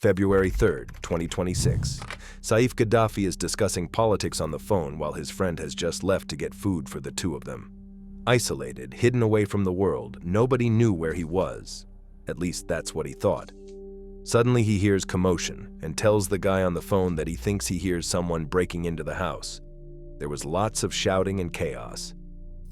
February 3, 2026. Saif Gaddafi is discussing politics on the phone while his friend has just left to get food for the two of them. Isolated, hidden away from the world, nobody knew where he was. At least that's what he thought. Suddenly he hears commotion and tells the guy on the phone that he thinks he hears someone breaking into the house. There was lots of shouting and chaos.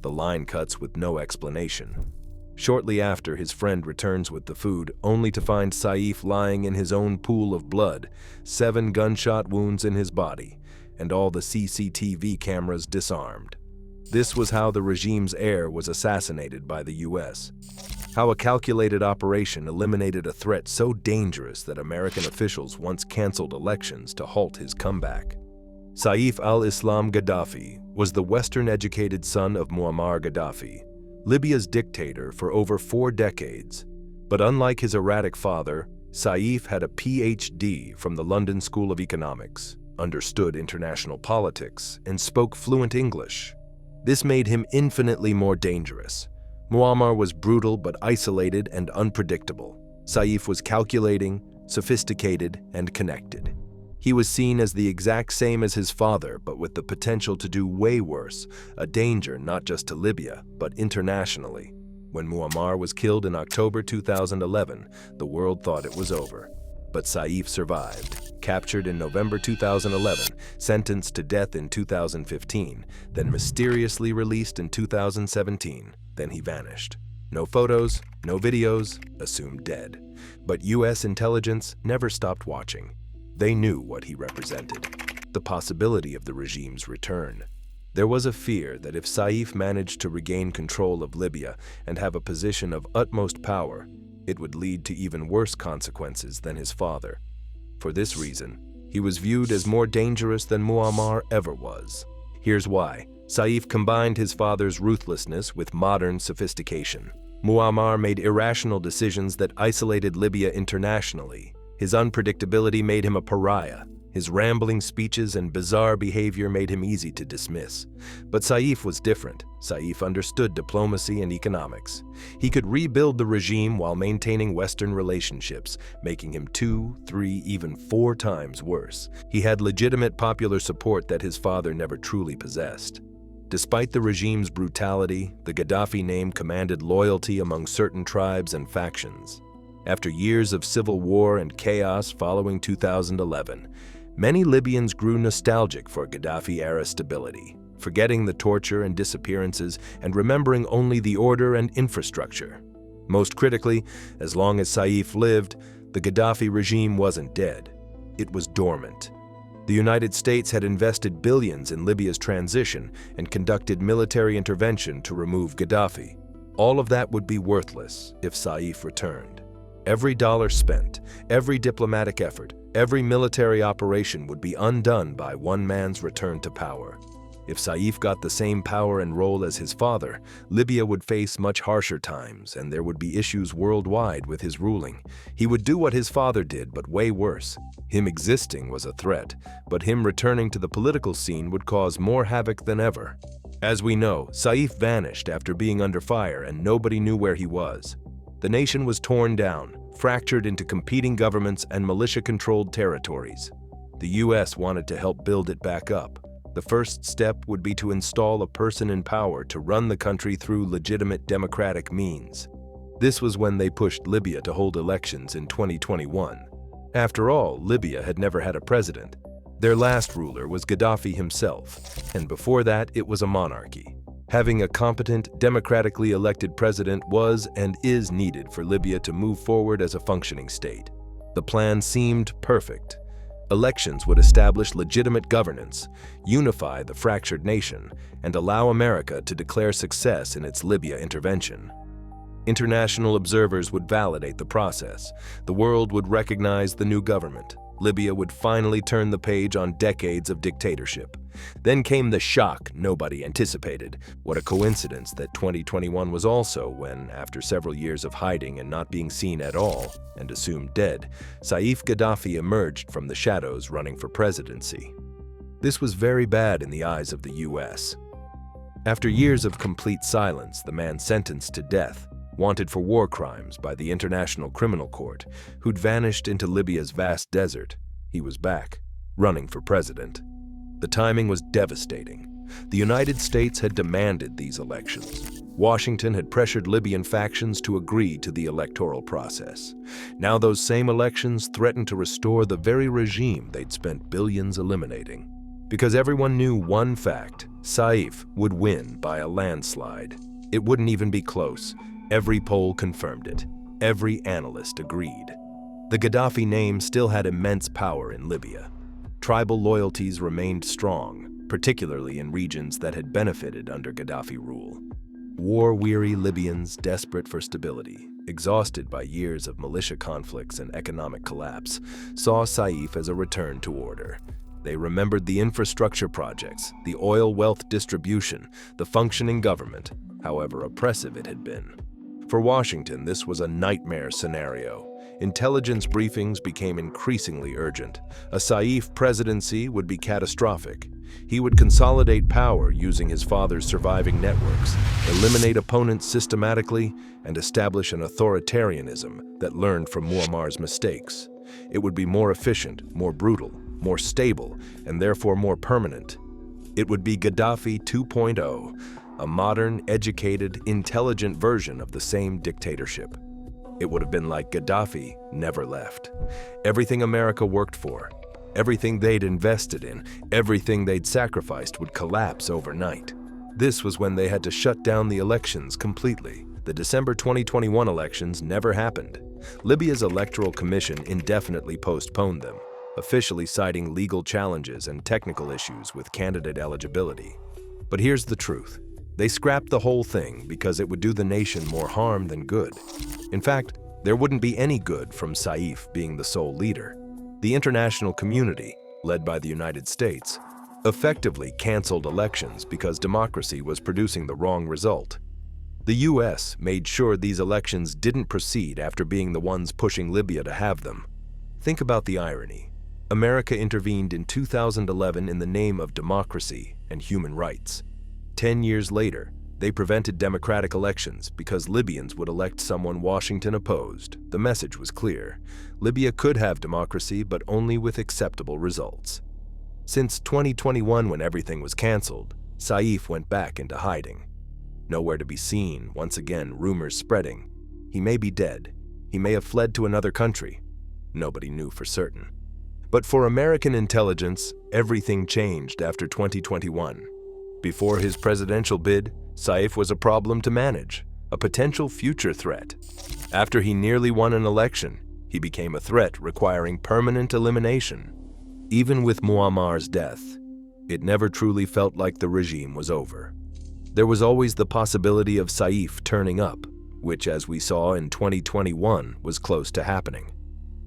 The line cuts with no explanation. Shortly after, his friend returns with the food, only to find Saif lying in his own pool of blood, 7 gunshot wounds in his body, and all the CCTV cameras disarmed. This was how the regime's heir was assassinated by the US. How a calculated operation eliminated a threat so dangerous that American officials once canceled elections to halt his comeback. Saif al-Islam Gaddafi was the Western-educated son of Muammar Gaddafi, Libya's dictator for over 4 decades. But unlike his erratic father, Saif had a PhD from the London School of Economics, understood international politics, and spoke fluent English. This made him infinitely more dangerous. Muammar was brutal but isolated and unpredictable. Saif was calculating, sophisticated, and connected. He was seen as the exact same as his father, but with the potential to do way worse, a danger not just to Libya, but internationally. When Muammar was killed in October 2011, the world thought it was over. But Saif survived, captured in November 2011, sentenced to death in 2015, then mysteriously released in 2017. Then he vanished. No photos, no videos, assumed dead. But US intelligence never stopped watching. They knew what he represented, the possibility of the regime's return. There was a fear that if Saif managed to regain control of Libya and have a position of utmost power, it would lead to even worse consequences than his father. For this reason, he was viewed as more dangerous than Muammar ever was. Here's why. Saif combined his father's ruthlessness with modern sophistication. Muammar made irrational decisions that isolated Libya internationally. His unpredictability made him a pariah. His rambling speeches and bizarre behavior made him easy to dismiss. But Saif was different. Saif understood diplomacy and economics. He could rebuild the regime while maintaining Western relationships, making him 2, 3, even 4 times worse. He had legitimate popular support that his father never truly possessed. Despite the regime's brutality, the Gaddafi name commanded loyalty among certain tribes and factions. After years of civil war and chaos following 2011, many Libyans grew nostalgic for Gaddafi-era stability, forgetting the torture and disappearances and remembering only the order and infrastructure. Most critically, as long as Saif lived, the Gaddafi regime wasn't dead. It was dormant. The United States had invested billions in Libya's transition and conducted military intervention to remove Gaddafi. All of that would be worthless if Saif returned. Every dollar spent, every diplomatic effort, every military operation would be undone by one man's return to power. If Saif got the same power and role as his father, Libya would face much harsher times, and there would be issues worldwide with his ruling. He would do what his father did, but way worse. Him existing was a threat, but him returning to the political scene would cause more havoc than ever. As we know, Saif vanished after being under fire and nobody knew where he was. The nation was torn down, fractured into competing governments and militia-controlled territories. The US wanted to help build it back up. The first step would be to install a person in power to run the country through legitimate democratic means. This was when they pushed Libya to hold elections in 2021. After all, Libya had never had a president. Their last ruler was Gaddafi himself, and before that it was a monarchy. Having a competent, democratically elected president was and is needed for Libya to move forward as a functioning state. The plan seemed perfect. Elections would establish legitimate governance, unify the fractured nation, and allow America to declare success in its Libya intervention. International observers would validate the process. The world would recognize the new government. Libya would finally turn the page on decades of dictatorship. Then came the shock nobody anticipated. What a coincidence that 2021 was also when, after several years of hiding and not being seen at all, and assumed dead, Saif Gaddafi emerged from the shadows running for presidency. This was very bad in the eyes of the US. After years of complete silence, the man sentenced to death wanted for war crimes by the International Criminal Court, who'd vanished into Libya's vast desert. He was back, running for president. The timing was devastating. The United States had demanded these elections. Washington had pressured Libyan factions to agree to the electoral process. Now those same elections threatened to restore the very regime they'd spent billions eliminating. Because everyone knew one fact: Saif would win by a landslide. It wouldn't even be close. Every poll confirmed it. Every analyst agreed. The Gaddafi name still had immense power in Libya. Tribal loyalties remained strong, particularly in regions that had benefited under Gaddafi rule. War-weary Libyans, desperate for stability, exhausted by years of militia conflicts and economic collapse, saw Saif as a return to order. They remembered the infrastructure projects, the oil wealth distribution, the functioning government, however oppressive it had been. For Washington, this was a nightmare scenario. Intelligence briefings became increasingly urgent. A Saif presidency would be catastrophic. He would consolidate power using his father's surviving networks, eliminate opponents systematically, and establish an authoritarianism that learned from Muammar's mistakes. It would be more efficient, more brutal, more stable, and therefore more permanent. It would be Gaddafi 2.0, a modern, educated, intelligent version of the same dictatorship. It would have been like Gaddafi never left. Everything America worked for, everything they'd invested in, everything they'd sacrificed would collapse overnight. This was when they had to shut down the elections completely. The December 2021 elections never happened. Libya's electoral commission indefinitely postponed them, officially citing legal challenges and technical issues with candidate eligibility. But here's the truth. They scrapped the whole thing because it would do the nation more harm than good. In fact, there wouldn't be any good from Saif being the sole leader. The international community, led by the United States, effectively canceled elections because democracy was producing the wrong result. The US made sure these elections didn't proceed after being the ones pushing Libya to have them. Think about the irony. America intervened in 2011 in the name of democracy and human rights. 10 years later, they prevented democratic elections because Libyans would elect someone Washington opposed. The message was clear. Libya could have democracy, but only with acceptable results. Since 2021, when everything was canceled, Saif went back into hiding. Nowhere to be seen, once again, rumors spreading. He may be dead. He may have fled to another country. Nobody knew for certain. But for American intelligence, everything changed after 2021. Before his presidential bid, Saif was a problem to manage, a potential future threat. After he nearly won an election, he became a threat requiring permanent elimination. Even with Muammar's death, it never truly felt like the regime was over. There was always the possibility of Saif turning up, which, as we saw in 2021, was close to happening.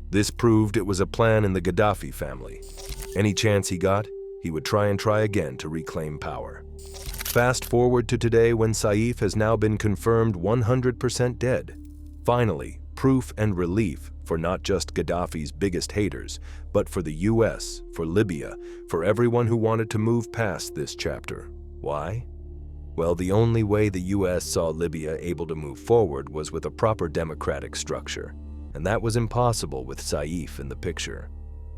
This proved it was a plan in the Gaddafi family. Any chance he got, he would try again to reclaim power. Fast forward to today, when Saif has now been confirmed 100% dead. Finally, proof and relief for not just Gaddafi's biggest haters, but for the US, for Libya, for everyone who wanted to move past this chapter. Why? Well, the only way the US saw Libya able to move forward was with a proper democratic structure, and that was impossible with Saif in the picture.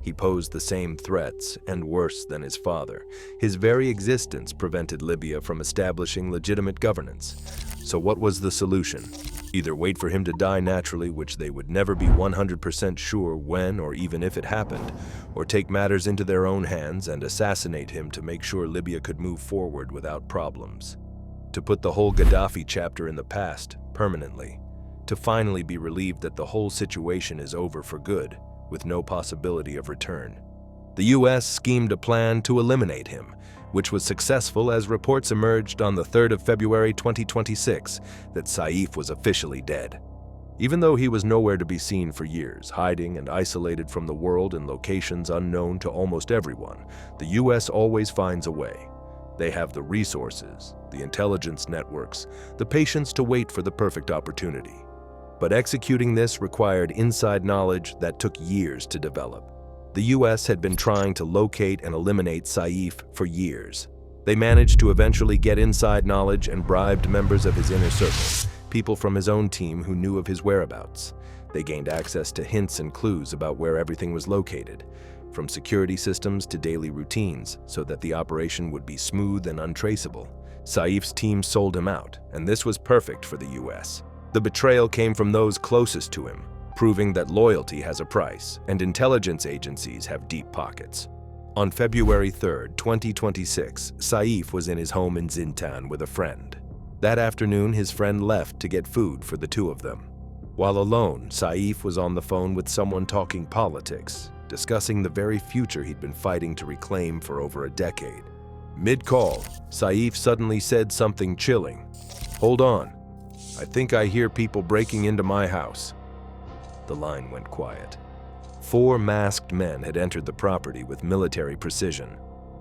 He posed the same threats, and worse than his father. His very existence prevented Libya from establishing legitimate governance. So what was the solution? Either wait for him to die naturally, which they would never be 100% sure when or even if it happened, or take matters into their own hands and assassinate him to make sure Libya could move forward without problems. To put the whole Gaddafi chapter in the past, permanently. To finally be relieved that the whole situation is over for good, with no possibility of return. The US schemed a plan to eliminate him, which was successful as reports emerged on the 3rd of February 2026 that Saif was officially dead. Even though he was nowhere to be seen for years, hiding and isolated from the world in locations unknown to almost everyone, the US always finds a way. They have the resources, the intelligence networks, the patience to wait for the perfect opportunity. But executing this required inside knowledge that took years to develop. The US had been trying to locate and eliminate Saif for years. They managed to eventually get inside knowledge and bribed members of his inner circle, people from his own team who knew of his whereabouts. They gained access to hints and clues about where everything was located, from security systems to daily routines, so that the operation would be smooth and untraceable. Saif's team sold him out, and this was perfect for the US. The betrayal came from those closest to him, proving that loyalty has a price, and intelligence agencies have deep pockets. On February 3, 2026, Saif was in his home in Zintan with a friend. That afternoon, his friend left to get food for the two of them. While alone, Saif was on the phone with someone talking politics, discussing the very future he'd been fighting to reclaim for over a decade. Mid-call, Saif suddenly said something chilling. "Hold on. I think I hear people breaking into my house." The line went quiet. 4 masked men had entered the property with military precision.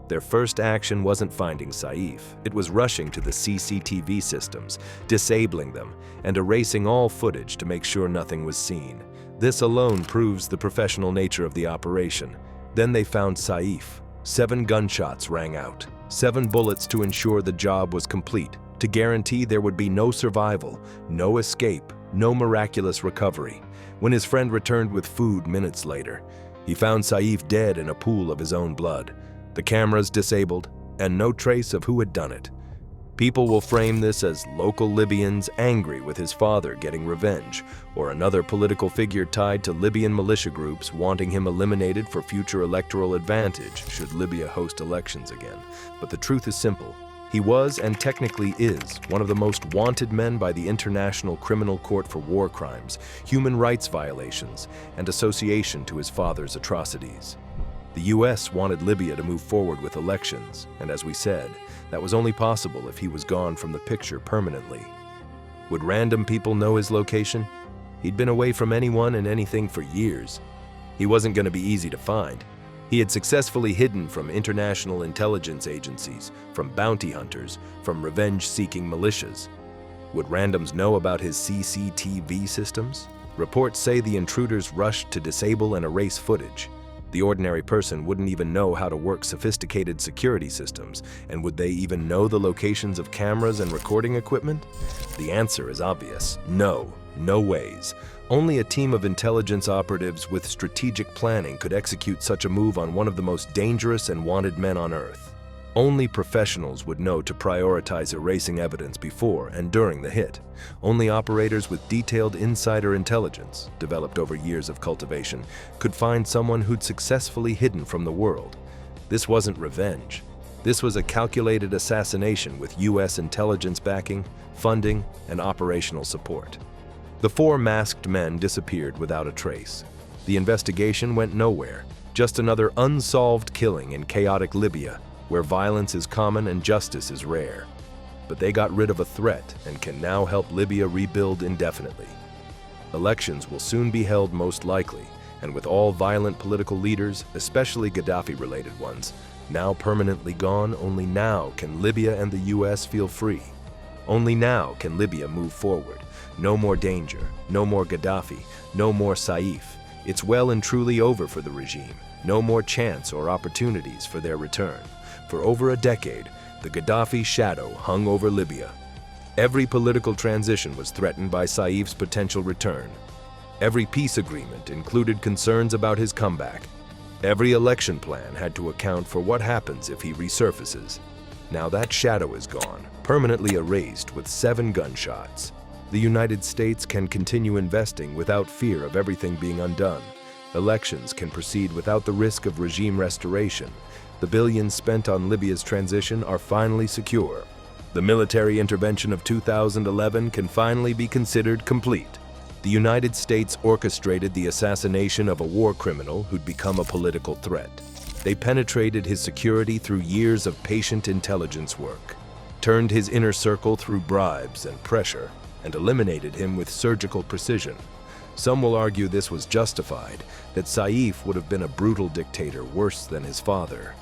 Their first action wasn't finding Saif. It was rushing to the CCTV systems, disabling them, and erasing all footage to make sure nothing was seen. This alone proves the professional nature of the operation. Then they found Saif. 7 gunshots rang out, 7 bullets to ensure the job was complete, to guarantee there would be no survival, no escape, no miraculous recovery. When his friend returned with food minutes later, he found Saif dead in a pool of his own blood, the cameras disabled, and no trace of who had done it. People will frame this as local Libyans angry with his father getting revenge, or another political figure tied to Libyan militia groups wanting him eliminated for future electoral advantage should Libya host elections again. But the truth is simple. He was, and technically is, one of the most wanted men by the International Criminal Court for war crimes, human rights violations, and association to his father's atrocities. The US wanted Libya to move forward with elections, and as we said, that was only possible if he was gone from the picture permanently. Would random people know his location? He'd been away from anyone and anything for years. He wasn't going to be easy to find. He had successfully hidden from international intelligence agencies, from bounty hunters, from revenge-seeking militias. Would randoms know about his CCTV systems? Reports say the intruders rushed to disable and erase footage. The ordinary person wouldn't even know how to work sophisticated security systems, and would they even know the locations of cameras and recording equipment? The answer is obvious. No ways. Only a team of intelligence operatives with strategic planning could execute such a move on one of the most dangerous and wanted men on Earth. Only professionals would know to prioritize erasing evidence before and during the hit. Only operators with detailed insider intelligence, developed over years of cultivation, could find someone who'd successfully hidden from the world. This wasn't revenge. This was a calculated assassination with US intelligence backing, funding, and operational support. The 4 masked men disappeared without a trace. The investigation went nowhere, just another unsolved killing in chaotic Libya, where violence is common and justice is rare. But they got rid of a threat and can now help Libya rebuild indefinitely. Elections will soon be held most likely, and with all violent political leaders, especially Gaddafi-related ones, now permanently gone, only now can Libya and the US feel free. Only now can Libya move forward. No more danger, no more Gaddafi, no more Saif. It's well and truly over for the regime. No more chance or opportunities for their return. For over a decade, the Gaddafi shadow hung over Libya. Every political transition was threatened by Saif's potential return. Every peace agreement included concerns about his comeback. Every election plan had to account for what happens if he resurfaces. Now that shadow is gone, permanently erased with 7 gunshots. The United States can continue investing without fear of everything being undone. Elections can proceed without the risk of regime restoration. The billions spent on Libya's transition are finally secure. The military intervention of 2011 can finally be considered complete. The United States orchestrated the assassination of a war criminal who'd become a political threat. They penetrated his security through years of patient intelligence work, turned his inner circle through bribes and pressure, and eliminated him with surgical precision. Some will argue this was justified, that Saif would have been a brutal dictator worse than his father.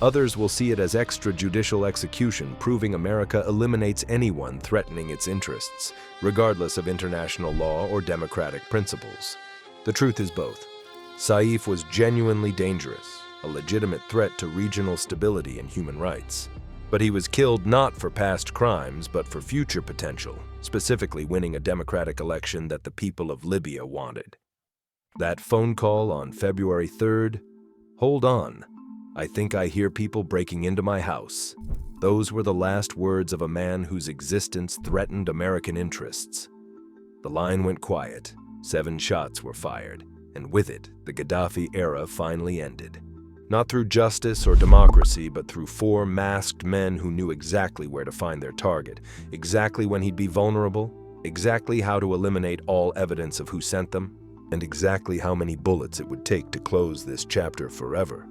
Others will see it as extrajudicial execution, proving America eliminates anyone threatening its interests, regardless of international law or democratic principles. The truth is both. Saif was genuinely dangerous, a legitimate threat to regional stability and human rights. But he was killed not for past crimes, but for future potential, specifically winning a democratic election that the people of Libya wanted. That phone call on February 3rd, "Hold on, I think I hear people breaking into my house." Those were the last words of a man whose existence threatened American interests. The line went quiet, 7 shots were fired, and with it, the Gaddafi era finally ended. Not through justice or democracy, but through 4 masked men who knew exactly where to find their target, exactly when he'd be vulnerable, exactly how to eliminate all evidence of who sent them, and exactly how many bullets it would take to close this chapter forever.